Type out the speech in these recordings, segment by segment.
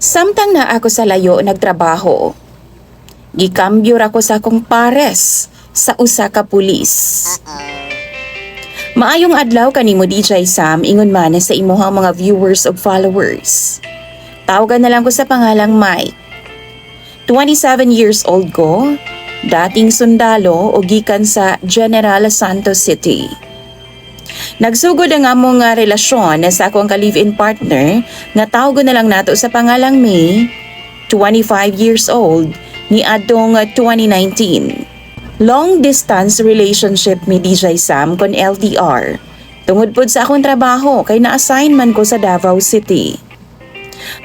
Samtang na ako sa layo nagtrabaho, gikambyo ra ko sa akong pares sa usa ka pulis. Maayong adlaw kanimo DJ Sam, ingon man sa imuhang mga viewers ug followers. Tawagan na lang ko sa pangalang Mike. 27 years old ko, dating sundalo o gikan sa General Santos City. Nagsugod ang among relasyon sa akong ka-live-in partner nga tawag na lang nato sa pangalang May, 25 years old, ni adtong 2019. Long distance relationship mi DJ Sam kon LDR. Tungod pod sa akong trabaho kay na-assign man ko sa Davao City.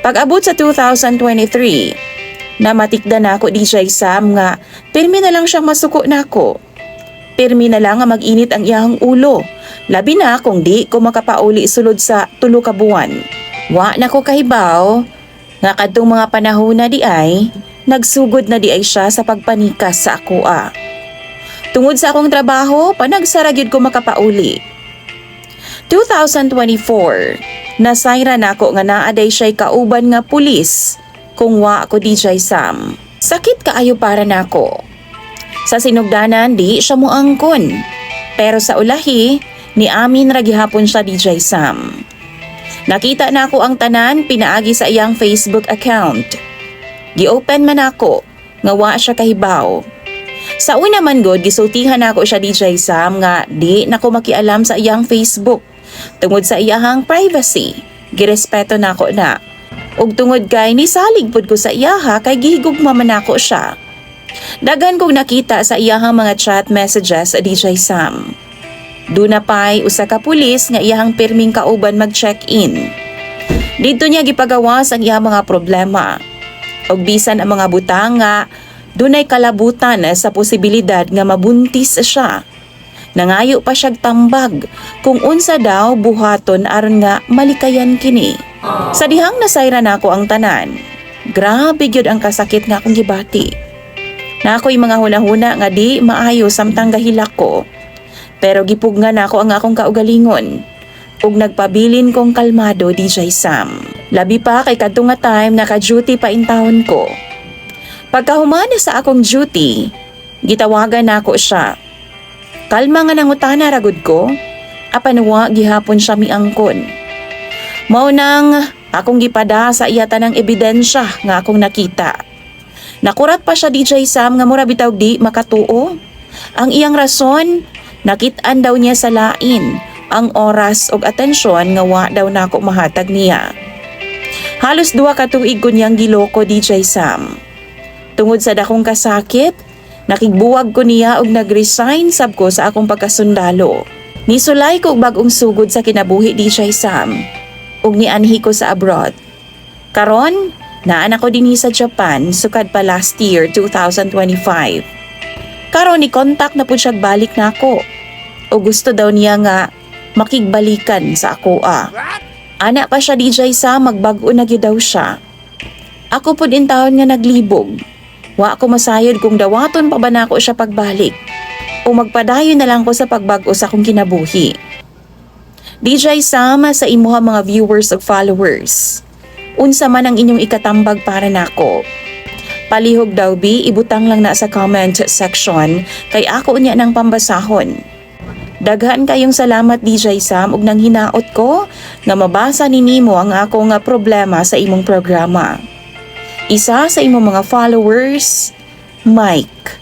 Pag-abot sa 2023, namatikdan na ako DJ Sam nga pirmi na lang siyang masuko nako. Pirmi na lang nga mag-init ang iyang ulo. Labi na kung di ko makapauli sulod sa 3 ka buwan. Wa na ko kahibaw nga kadtong mga panahon na di ay nagsugod na di ay siya sa pagpanikas sa akoa. Tungod sa akong trabaho, panagsara gyud ko makapauli. 2024, nasayra nako nga naaday siya'y kauban nga pulis kung wa ko DJ Sam. Sakit kaayo para nako. Sa sinugdanan di siya moangkon. Pero sa ulahi, ni amin ra gihapon siya DJ Sam. Nakita na ako ang tanan pinaagi sa iyang Facebook account. Gi-open man ako nga wa siya kahibaw. Sa una man god gisultihan ako siya DJ Sam nga di nako makialam sa iyang Facebook tungod sa iyahang privacy. Girespeto nako na. Ug tungod kay nisalig pud ko sa iyaha kay gihigugma man nako siya. Dagan kong nakita sa iyahang mga chat messages DJ Sam. Duna pay usa ka pulis nga iyahang pirming kauban mag-check-in. Dito niya gipagawas ang iyang mga problema. Og bisan ang mga butang nga dunay kalabutan sa posibilidad nga mabuntis siya. Nangayo pa siyang tambag kung unsa daw buhaton aron nga malikayan kini. Sa dihang nasayra nako ang tanan, grabe gyud ang kasakit nga akong gibati. Na ako'y mga hunahuna nga di maayo samtang gahilak ko. Pero gipugna nako ang akong kaugalingon. Ug nagpabilin kong kalmado DJ Sam. Labi pa kay kadtong nga time naka-duty pa intawon ko. Pagkahumana sa akong duty, gitawagan nako siya. Kalma nga nangutana ragud ko, apanwa gihapon siya miangkon. Mao nang akong gipada sa iya tanang ebidensya nga akong nakita. Nakurat pa siya DJ Sam nga mura bitaw di makatuo. Ang iyang rason, nakit-an daw niya sa lain ang oras ug atensyon nga wa daw nako mahatag niya. Halos 2 ka tuig ko niyang giloko DJ Sam. Tungod sa dakong kasakit, nakigbuwag ko niya og nag-resign sab ko sa akong pagkasundalo. Nisulay ko og bag-ong sugod sa kinabuhi DJ Sam ug nianhi ko sa abroad. Karon, naan ako dinhi sa Japan sukad pa last year 2025. Karon ni contact na pud siya balik nako. O gusto daw niya nga makigbalikan sa akoa. Ana pa siya DJ Sam, magbag-o na gyud daw siya. Ako pud intawon nga naglibog. Wa ko masayod kung dawaton pa ba nako siya pagbalik o magpadayon na lang ko sa pagbag-o sa akong kinabuhi. DJ Sam, sa imuha mga viewers ug followers, unsa man ang inyong ikatambag para nako? Palihog daw bi, ibutang lang na sa comment section kay ako unya nang pambasahon. Daghan kayong salamat DJ Sam ug nang hinaot ko nga mabasa ninimo ang akong problema sa imong programa. Isa sa imong mga followers, Mike.